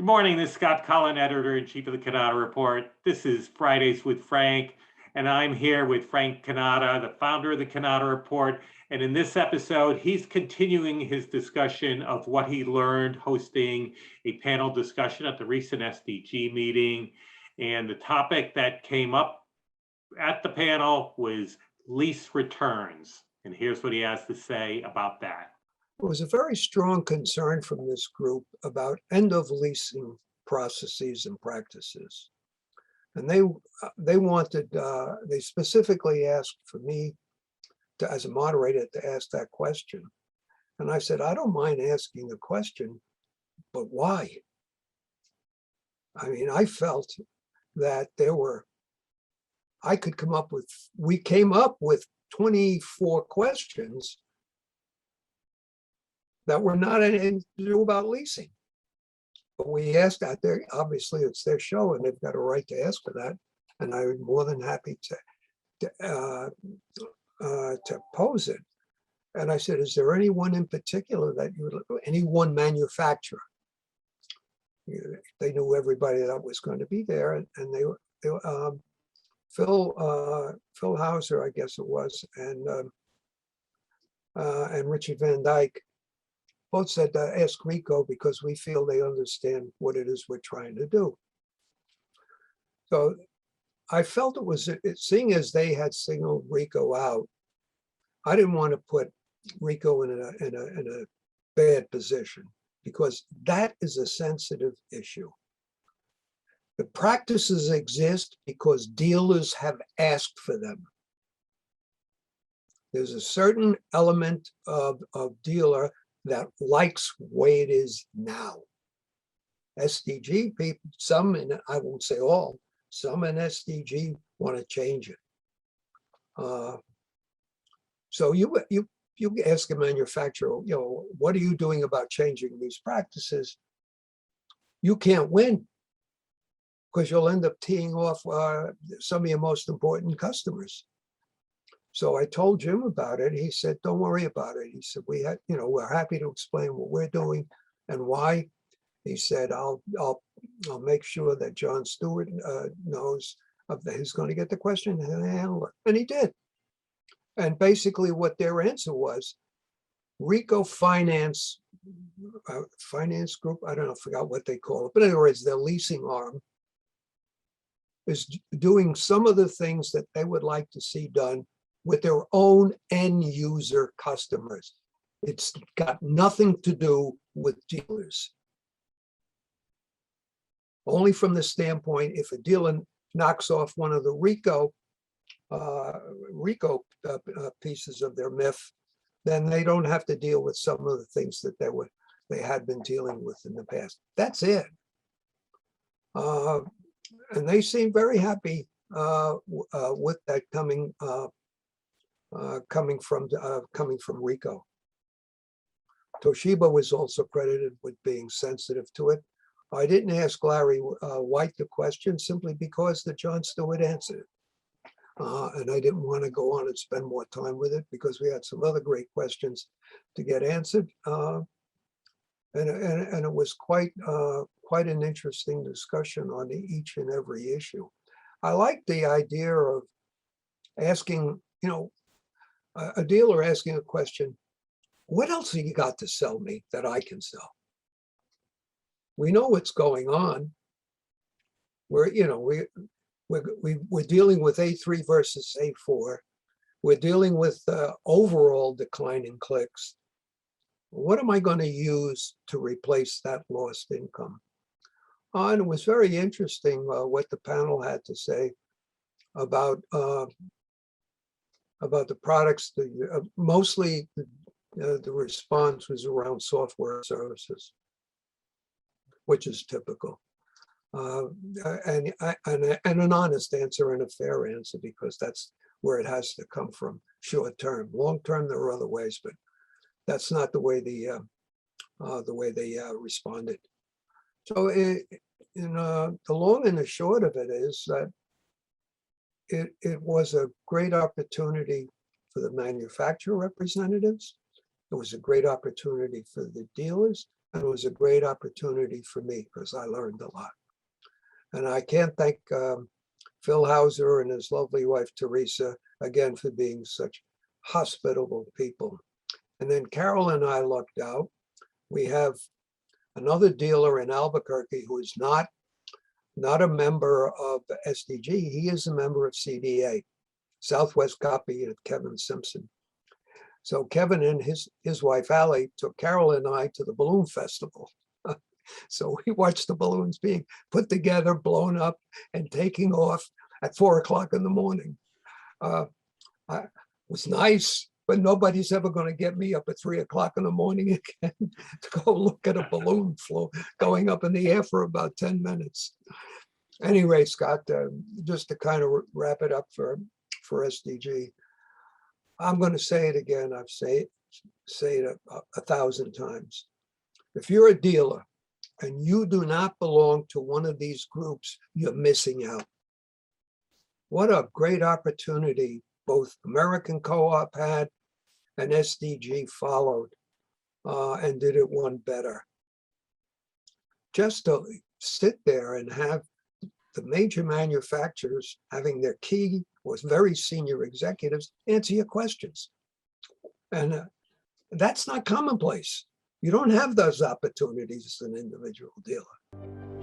Good morning. This is Scott Cullen, editor-in-chief of the Cannata Report. This is Fridays with Frank, and I'm here with Frank Cannata, the founder of the Cannata Report. And in this episode, he's continuing his discussion of what he learned hosting a panel discussion at the recent SDG meeting. And the topic that came up at the panel was lease returns. And here's what he has to say about that. There was a very strong concern from this group about end of leasing processes and practices. And they specifically asked for me to, as a moderator, to ask that question. And I said, I don't mind asking the question, but why? I mean, I felt that we came up with 24 questions that were not anything to do about leasing. But we asked out there, obviously it's their show and they've got a right to ask for that. And I'm more than happy to pose it. And I said, is there anyone in particular any one manufacturer? They knew everybody that was going to be there, and Phil Hauser, I guess it was, and Richard Van Dyke both said ask Rico because we feel they understand what it is we're trying to do. So I felt seeing as they had signaled Rico out, I didn't want to put Rico in a bad position because that is a sensitive issue. The practices exist because dealers have asked for them. There's a certain element of dealer that likes the way it is now. SDG people, some, and I won't say all, some in SDG want to change it. So you ask a manufacturer, what are you doing about changing these practices? You can't win because you'll end up teeing off some of your most important customers. So I told Jim about it. He said, don't worry about it. He said, we're happy to explain what we're doing and why. He said, I'll make sure that John Stewart knows he's going to get the question and handle it. And he did. And basically what their answer was, Rico Finance Group, I don't know, I forgot what they call it, but in other words, their leasing arm is doing some of the things that they would like to see done with their own end user customers. It's got nothing to do with dealers. Only from the standpoint, if a dealer knocks off one of the Rico pieces of their MIF, then they don't have to deal with some of the things that they had been dealing with in the past. That's it. And they seem very happy with that coming from Rico. Toshiba was also credited with being sensitive to it. I didn't ask Larry White the question simply because that John Stewart answered it. And I didn't want to go on and spend more time with it because we had some other great questions to get answered. And it was quite an interesting discussion on each and every issue. I like the idea of asking, a dealer asking a question, what else have you got to sell me that I can sell? We know what's going on. We're dealing with A3 versus A4. We're dealing with overall decline in clicks. What am I going to use to replace that lost income? And it was very interesting what the panel had to say about the products. Mostly the response was around software services, which is typical. And an honest answer and a fair answer, because that's where it has to come from. Short term, long term, there are other ways, but that's not the way they responded. So the long and the short of it is that it was a great opportunity for the manufacturer representatives. It was a great opportunity for the dealers, And it was a great opportunity for me because I learned a lot. And I can't thank Phil Hauser and his lovely wife, Teresa, again, for being such hospitable people. And then Carol and I lucked out. We have another dealer in Albuquerque who is not a member of SDG. He is a member of CDA, Southwest Copy of Kevin Simpson. So Kevin and his wife, Allie, took Carol and I to the balloon festival. So we watched the balloons being put together, blown up, and taking off at 4 o'clock in the morning. It was nice, but nobody's ever going to get me up at 3 o'clock in the morning again to go look at a balloon float going up in the air for about 10 minutes. Anyway, Scott, just to kind of wrap it up for SDG, I'm going to say it again. I've say it 1,000 times. If you're a dealer and you do not belong to one of these groups, you're missing out. What a great opportunity both American Co-op had and SDG followed and did it one better. Just to sit there and have the major manufacturers having their key was very senior executives answer your questions. And that's not commonplace. You don't have those opportunities as an individual dealer.